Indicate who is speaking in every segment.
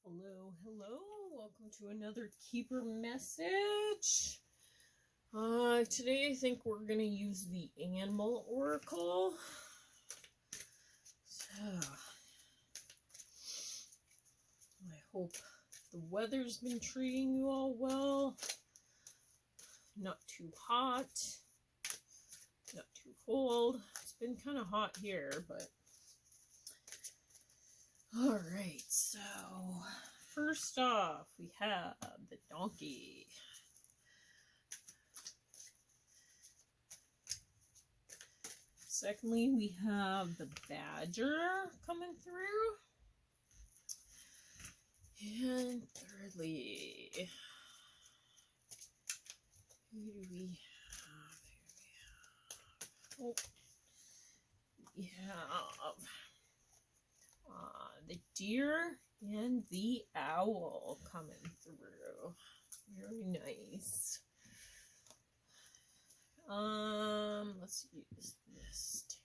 Speaker 1: Hello, hello. Welcome to another keeper message. Today I think we're going to use the animal oracle. So, I hope the weather's been treating you all well. Not too hot, not too cold. It's been kind of hot here, but all right. So, first off, we have the donkey. Secondly, we have the badger coming through. And thirdly, who do we have? Oh, we have the deer and the owl coming through. Very nice. Let's use this too.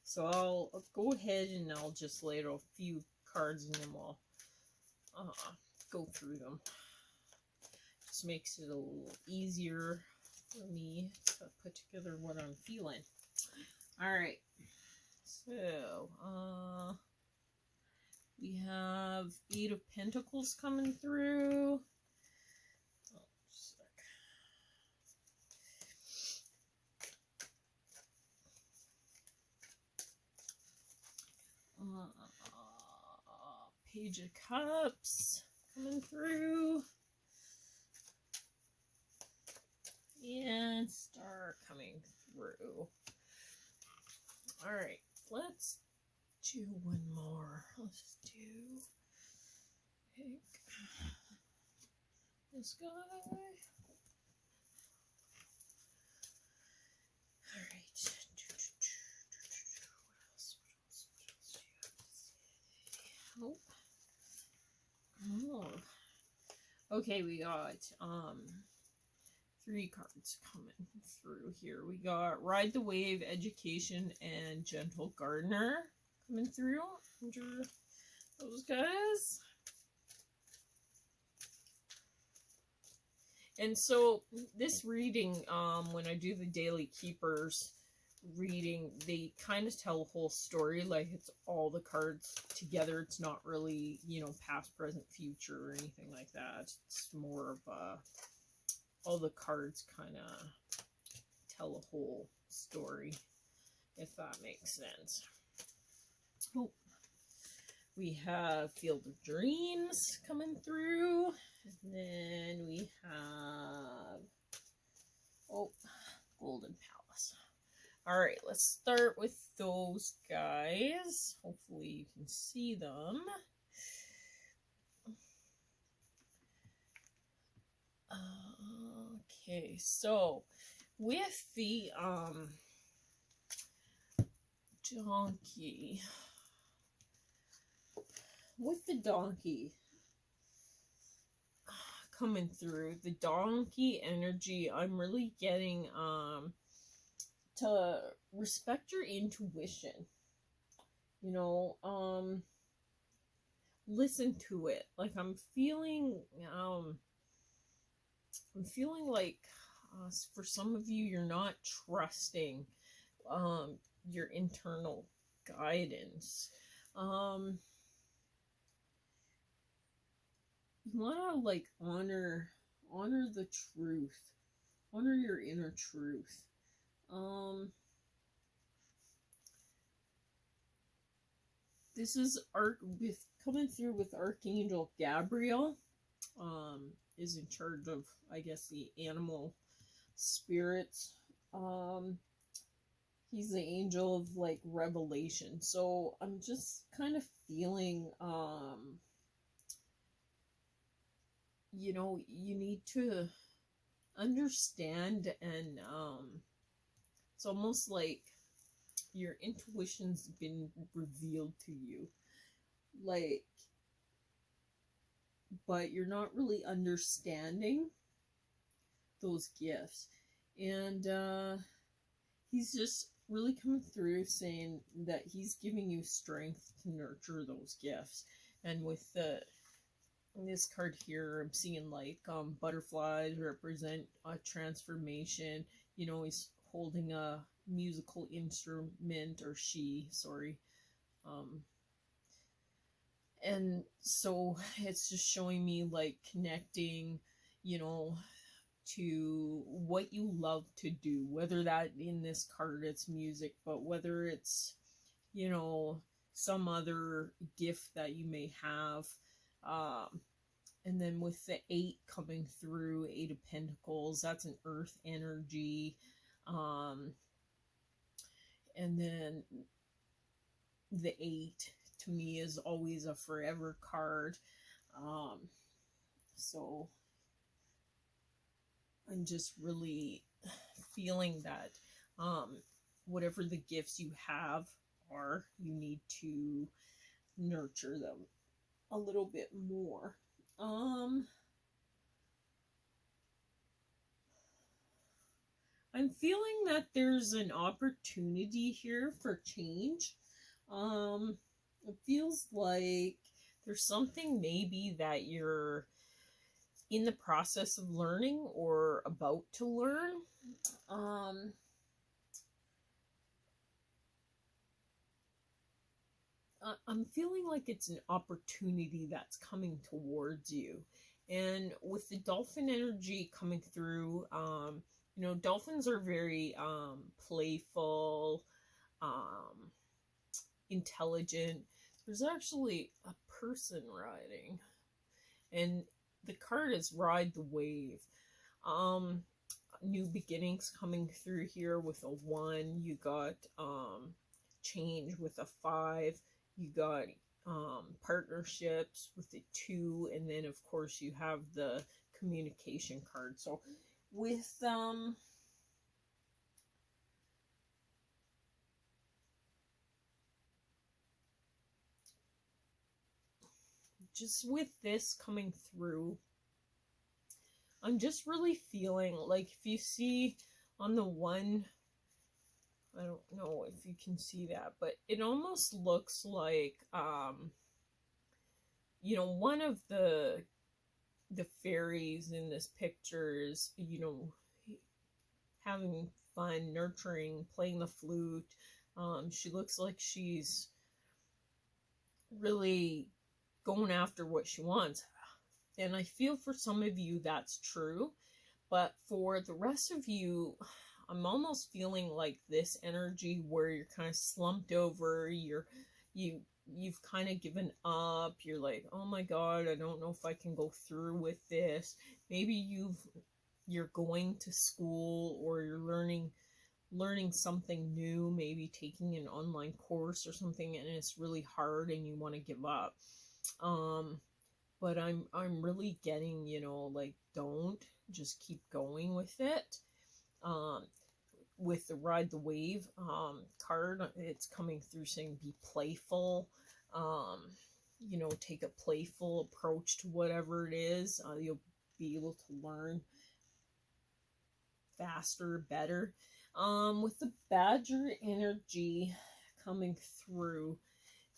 Speaker 1: So I'll go ahead and I'll just lay out a few cards and then we'll go through them. Just makes it a little easier for me to put together what I'm feeling. Alright. So, we have 8 of Pentacles coming through. Page of Cups coming through. And Star coming through. Alright, let's do one more. Let's do pick this guy. Alright. What else do you have to say? Oh. Okay, we got 3 cards coming through here. We got Ride the Wave, Education, and Gentle Gardener coming through under those guys. And so this reading, when I do the daily keepers reading, they kind of tell a whole story, like it's all the cards together. It's not really, you know, past, present, future, or anything like that. It's more of all the cards kind of tell a whole story, if that makes sense. Oh, we have Field of Dreams coming through. And then we have, Golden Palace. Alright, let's start with those guys. Hopefully you can see them. Okay, so with the donkey, coming through, the donkey energy, I'm really getting to respect your intuition. You know, listen to it. Like I'm feeling like for some of you, you're not trusting your internal guidance. You want to like honor the truth, honor your inner truth. This is coming through with Archangel Gabriel. Is in charge of, I guess, the animal spirits. He's the angel of like revelation. So I'm just kind of feeling, you know, you need to understand, and it's almost like your intuition's been revealed to you, like, but you're not really understanding those gifts. And he's just really coming through saying that he's giving you strength to nurture those gifts. And with this card here, I'm seeing like butterflies represent a transformation. You know, he's holding a musical instrument, or she, sorry. And so it's just showing me like connecting, you know, to what you love to do, whether that in this card it's music, but whether it's, you know, some other gift that you may have. And then with the 8 coming through, 8 of Pentacles, that's an earth energy. And then the 8 to me is always a forever card. So I'm just really feeling that whatever the gifts you have are, you need to nurture them a little bit more. I'm feeling that there's an opportunity here for change. It feels like there's something maybe that you're in the process of learning or about to learn. I'm feeling like it's an opportunity that's coming towards you. And with the dolphin energy coming through, you know, dolphins are very playful, intelligent. There's actually a person riding, and the card is Ride the Wave. New beginnings coming through here with a 1. You got change with a 5. You got partnerships with the 2, and then of course you have the communication card. So with just with this coming through, I'm just really feeling like, if you see on the 1, I don't know if you can see that, but it almost looks like you know, one of the fairies in this picture is, you know, having fun, nurturing, playing the flute. She looks like she's really going after what she wants. And I feel for some of you that's true, but for the rest of you, I'm almost feeling like this energy where you're kind of slumped over, you've kind of given up. You're like, oh my god, I don't know if I can go through with this. Maybe you're going to school, or you're learning something new, maybe taking an online course or something, and it's really hard and you want to give up. But I'm really getting, you know, like, don't, just keep going with it. With the Ride the Wave card, it's coming through saying be playful. You know, take a playful approach to whatever it is. You'll be able to learn faster, better. With the Badger energy coming through,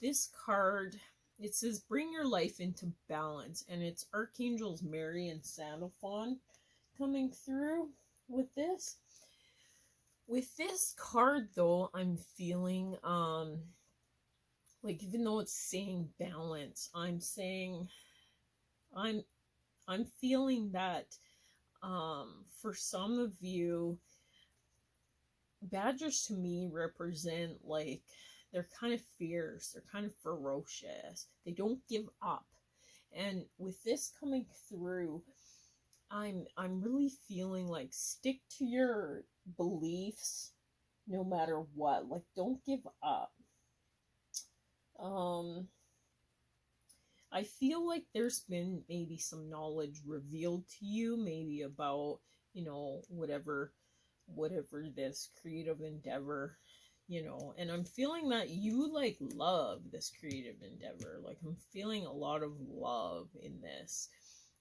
Speaker 1: this card, it says bring your life into balance, and it's archangels Mary and Sandalphon coming through with this. With this card though, I'm feeling like, even though it's saying balance, I'm feeling that for some of you, badgers to me represent, like, they're kind of fierce, they're kind of ferocious, they don't give up. And with this coming through, I'm really feeling like, stick to your beliefs no matter what. Like, don't give up. I feel like there's been maybe some knowledge revealed to you, maybe about, you know, whatever this creative endeavor, you know, and I'm feeling that you, like, love this creative endeavor. Like, I'm feeling a lot of love in this,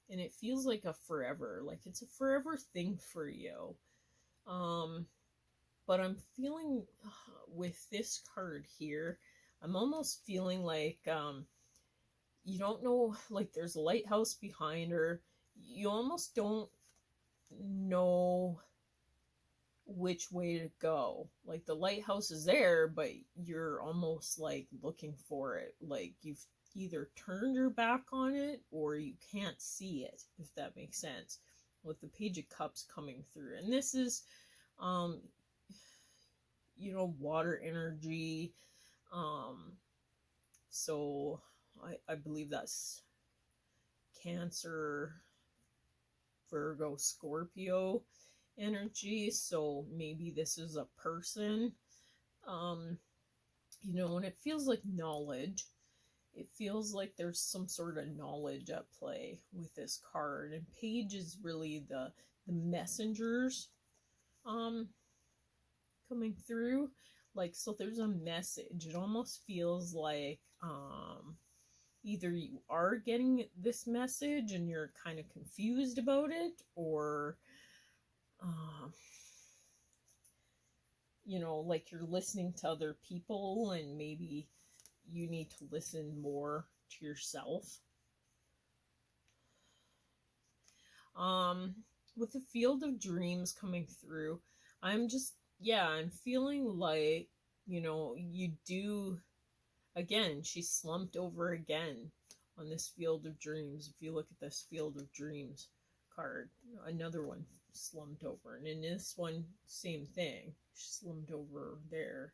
Speaker 1: and it feels like a forever, like it's a forever thing for you. But I'm feeling with this card here, I'm almost feeling like you don't know, like there's a lighthouse behind her. You almost don't know which way to go. Like the lighthouse is there, but you're almost like looking for it. Like you've either turned your back on it or you can't see it, if that makes sense. With the Page of Cups coming through. And this is you know, water energy. So I believe that's Cancer, Virgo, Scorpio energy. So maybe this is a person. You know, and it feels like knowledge. It feels like there's some sort of knowledge at play with this card. And Page is really the messengers coming through. Like, so there's a message. It almost feels like either you are getting this message and you're kind of confused about it, or you know, like you're listening to other people and maybe you need to listen more to yourself. With the Field of Dreams coming through, I'm feeling like, you know, you do, again, she slumped over again on this Field of Dreams. If you look at this Field of Dreams card, another one slumped over. And in this one, same thing. She slumped over there.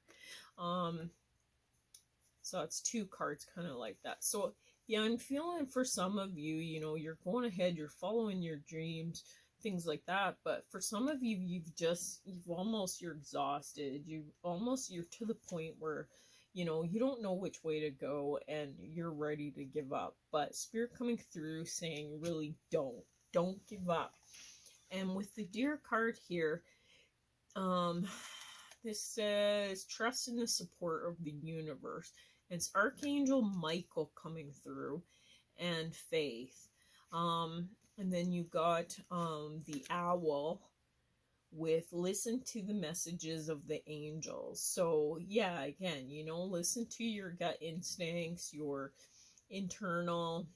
Speaker 1: So it's two cards kind of like that. So yeah, I'm feeling for some of you, you know, you're going ahead, you're following your dreams, things like that. But for some of you, you're exhausted. You're to the point where, you know, you don't know which way to go and you're ready to give up. But Spirit coming through saying, really don't give up. And with the Deer card here, this says, trust in the support of the universe. It's Archangel Michael coming through, and faith. And then you got the owl with listen to the messages of the angels. So yeah, again, you know, listen to your gut instincts, your internal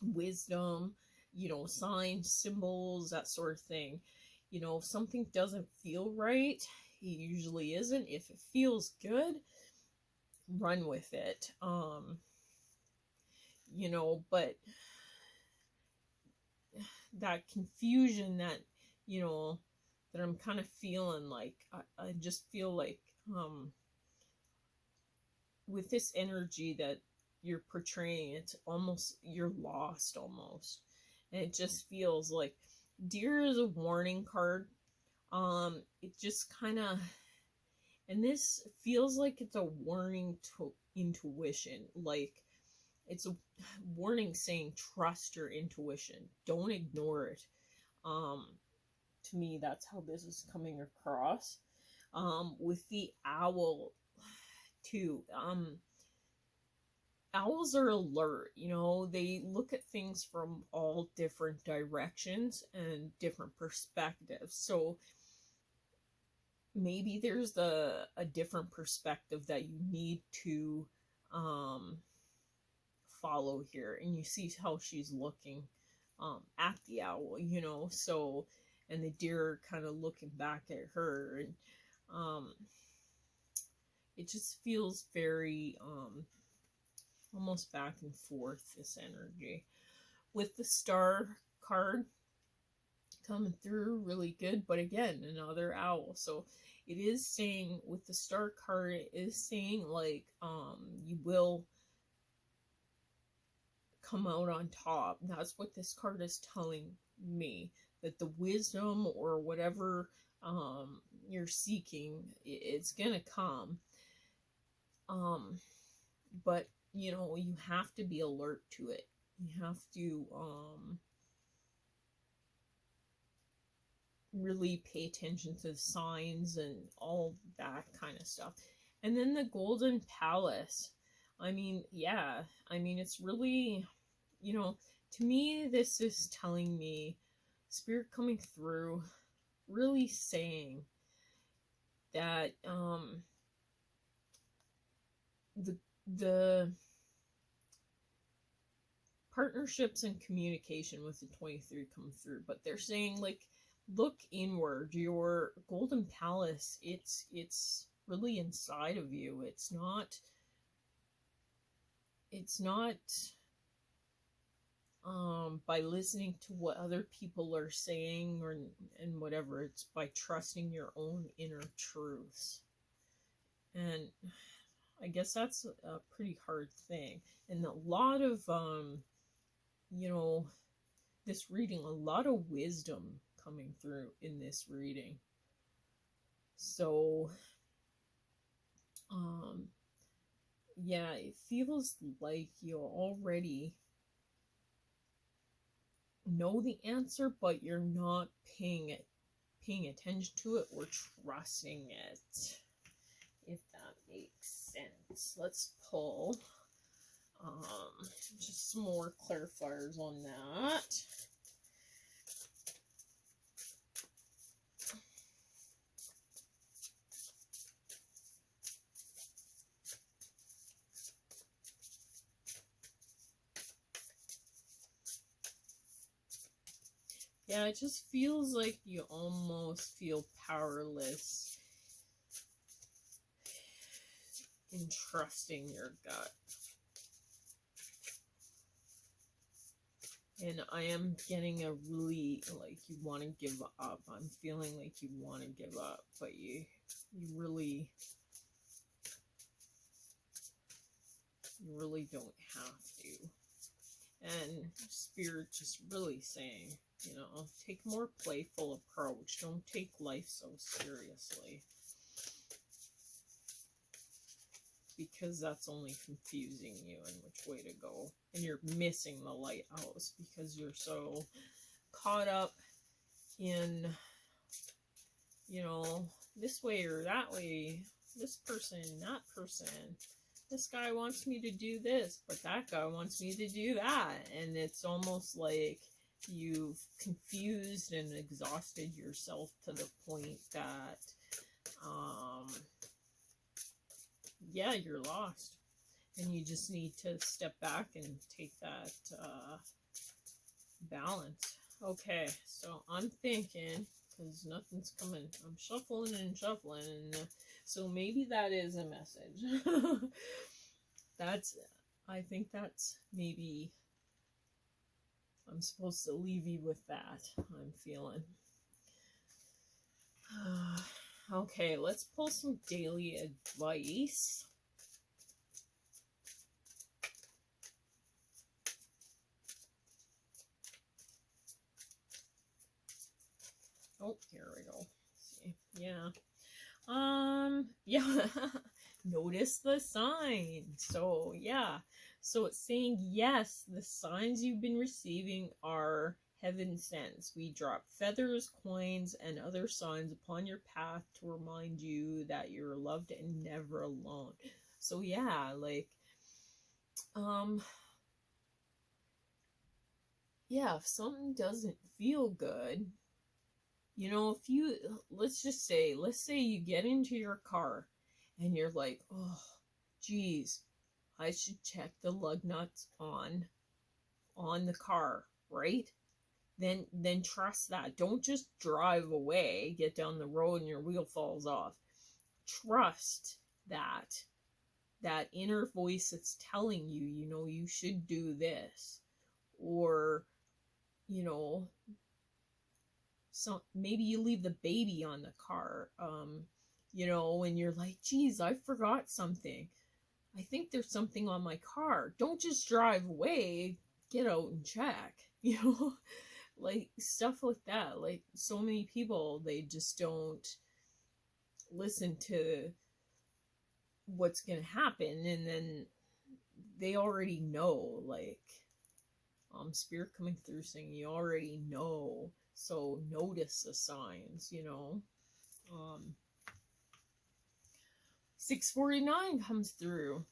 Speaker 1: wisdom, you know, signs, symbols, that sort of thing. You know, if something doesn't feel right, it usually isn't. If it feels good, run with it. You know, but that confusion that, you know, that I'm kind of feeling, like I just feel like with this energy that you're portraying, it's almost, you're lost almost. And it just feels like Deer is a warning card. It just kind of, and this feels like it's a warning to intuition. Like it's a warning saying trust your intuition, don't ignore it. To me, that's how this is coming across. With the owl too, owls are alert, you know, they look at things from all different directions and different perspectives. So maybe there's a different perspective that you need to follow here, and you see how she's looking at the owl, you know, so, and the deer kind of looking back at her, and it just feels very almost back and forth, this energy. With the Star card coming through really good, but again, another owl. So it is saying, with the Star card, it is saying like you will come out on top. That's what this card is telling me, that the wisdom or whatever you're seeking, it's gonna come. But you know, you have to be alert to it. You have to really pay attention to the signs and all that kind of stuff. And then the Golden Palace. I mean, yeah, I mean, it's really, you know, to me, this is telling me Spirit coming through, really saying, that the partnerships and communication with the 23 come through, but they're saying, like, look inward. Your golden palace, it's really inside of you. It's not by listening to what other people are saying and whatever. It's by trusting your own inner truths. And I guess that's a pretty hard thing. And a lot of this reading, a lot of wisdom coming through in this reading. So yeah, it feels like you already know the answer, but you're not paying attention to it or trusting it, if that makes sense. Let's pull just some more clarifiers on that. Yeah, it just feels like you almost feel powerless in trusting your gut. And I am getting a really, like, you want to give up. I'm feeling like you want to give up, but you really don't have to. And Spirit just really saying, take a more playful approach. Don't take life so seriously, because that's only confusing you in which way to go. And you're missing the lighthouse because you're so caught up in, this way or that way, this person, that person. This guy wants me to do this, but that guy wants me to do that. And it's almost like you've confused and exhausted yourself to the point that, yeah, you're lost. And you just need to step back and take that balance. Okay, so I'm thinking, because nothing's coming, I'm shuffling and shuffling, and so maybe that is a message. I think that's maybe, I'm supposed to leave you with that, I'm feeling. Okay, let's pull some daily advice. Oh, here we go. Let's see. Yeah. Yeah. Notice the sign. So, yeah. So it's saying, yes, the signs you've been receiving are heaven sent. We drop feathers, coins, and other signs upon your path to remind you that you're loved and never alone. So, yeah, like, yeah, if something doesn't feel good, if you, let's say you get into your car and you're like, oh, geez, I should check the lug nuts on the car, right? Then trust that. Don't just drive away, get down the road and your wheel falls off. Trust that inner voice that's telling you, you should do this. Or, so maybe you leave the baby on the car, and you're like, geez, I forgot something. I think there's something on my car. Don't just drive away, get out and check, like stuff like that. Like, so many people, they just don't listen to what's gonna happen, and then they already know, like, Spirit coming through saying you already know. So notice the signs, 649 comes through.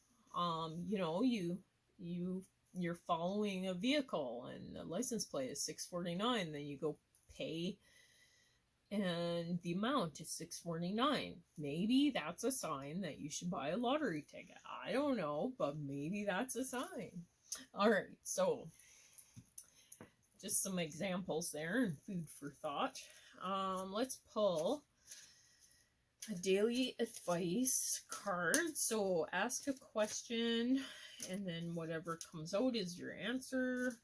Speaker 1: You're following a vehicle and the license plate is 649. Then you go pay and the amount is $6.49. Maybe that's a sign that you should buy a lottery ticket. I don't know, but maybe that's a sign. All right, so just some examples there and food for thought. Let's pull a daily advice card. So ask a question, and then whatever comes out is your answer.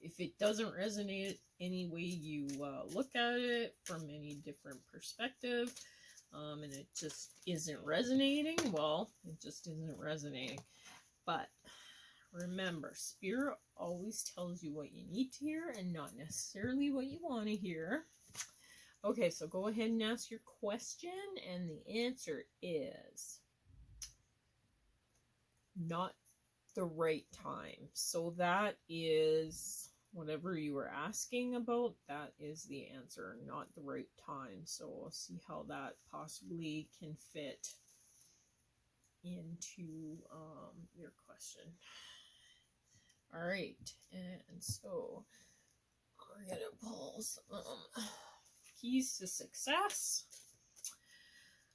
Speaker 1: If it doesn't resonate any way you look at it from any different perspective, and it just isn't resonating, well, it just isn't resonating. But remember, Spirit always tells you what you need to hear and not necessarily what you want to hear. Okay, so go ahead and ask your question, and the answer is not the right time. So that is whatever you were asking about, that is the answer, not the right time. So we'll see how that possibly can fit into your question. All right, and so we're gonna pull some keys to success.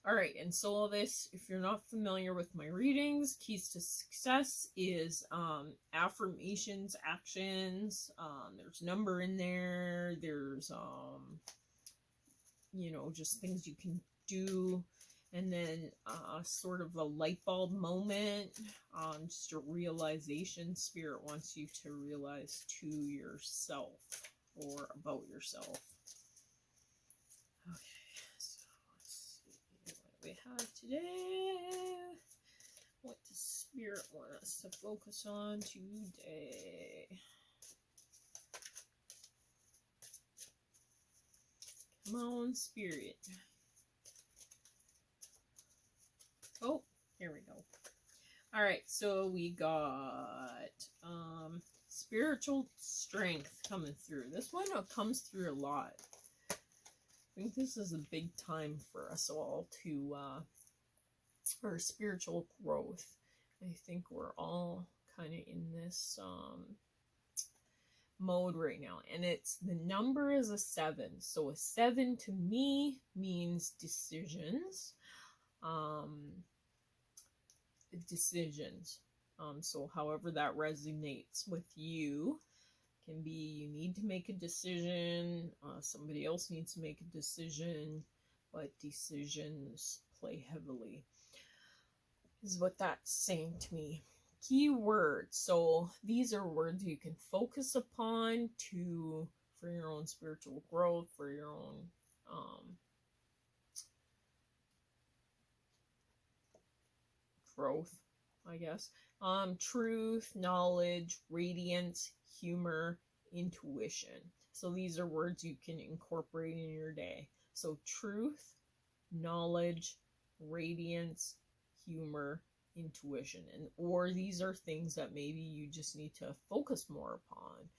Speaker 1: All right, and so all this, if you're not familiar with my readings, keys to success is affirmations, actions. There's number in there. There's you know, just things you can do, and then sort of a light bulb moment, just a realization Spirit wants you to realize to yourself or about yourself. Okay. We have today. What does Spirit want us to focus on today? Come on, Spirit. Oh, here we go. All right, so we got spiritual strength coming through. This one comes through a lot. I think this is a big time for us all to, for spiritual growth. I think we're all kind of in this mode right now. And it's, the number is a 7. So a 7 to me means decisions. So however that resonates with you. Can be you need to make a decision, somebody else needs to make a decision, but decisions play heavily is what that's saying to me. Keywords. So these are words you can focus upon for your own spiritual growth, for your own growth, I guess. Truth, knowledge, radiance, humor, intuition. So these are words you can incorporate in your day. So truth, knowledge, radiance, humor, intuition. And or these are things that maybe you just need to focus more upon.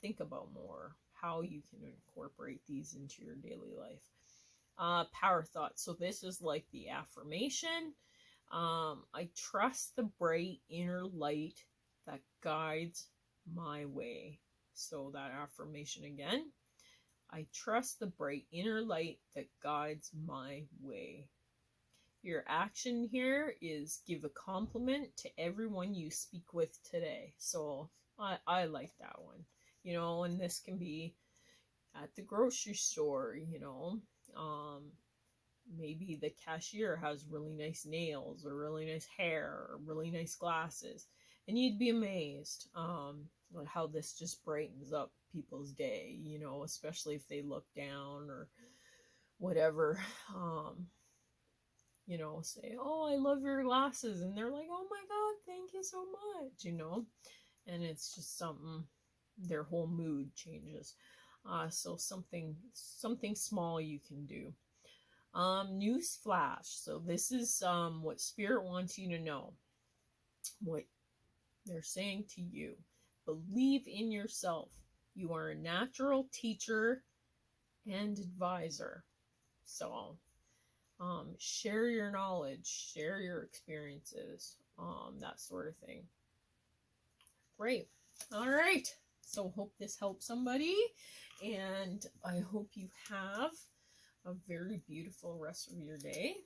Speaker 1: Think about more how you can incorporate these into your daily life. Power thoughts. So this is like the affirmation. I trust the bright inner light that guides my way. So that affirmation again. I trust the bright inner light that guides my way. Your action here is give a compliment to everyone you speak with today. So I like that one. You know, and this can be at the grocery store, you know. Maybe the cashier has really nice nails or really nice hair or really nice glasses. And you'd be amazed how this just brightens up people's day, you know, especially if they look down or whatever. You know, say, oh, I love your glasses. And they're like, oh my God, thank you so much, you know. And it's just something, their whole mood changes. So something small you can do. News flash. So this is what Spirit wants you to know. What they're saying to you. Believe in yourself. You are a natural teacher and advisor. So share your knowledge, share your experiences, that sort of thing. Great. All right. So hope this helps somebody. And And I hope you have a very beautiful rest of your day.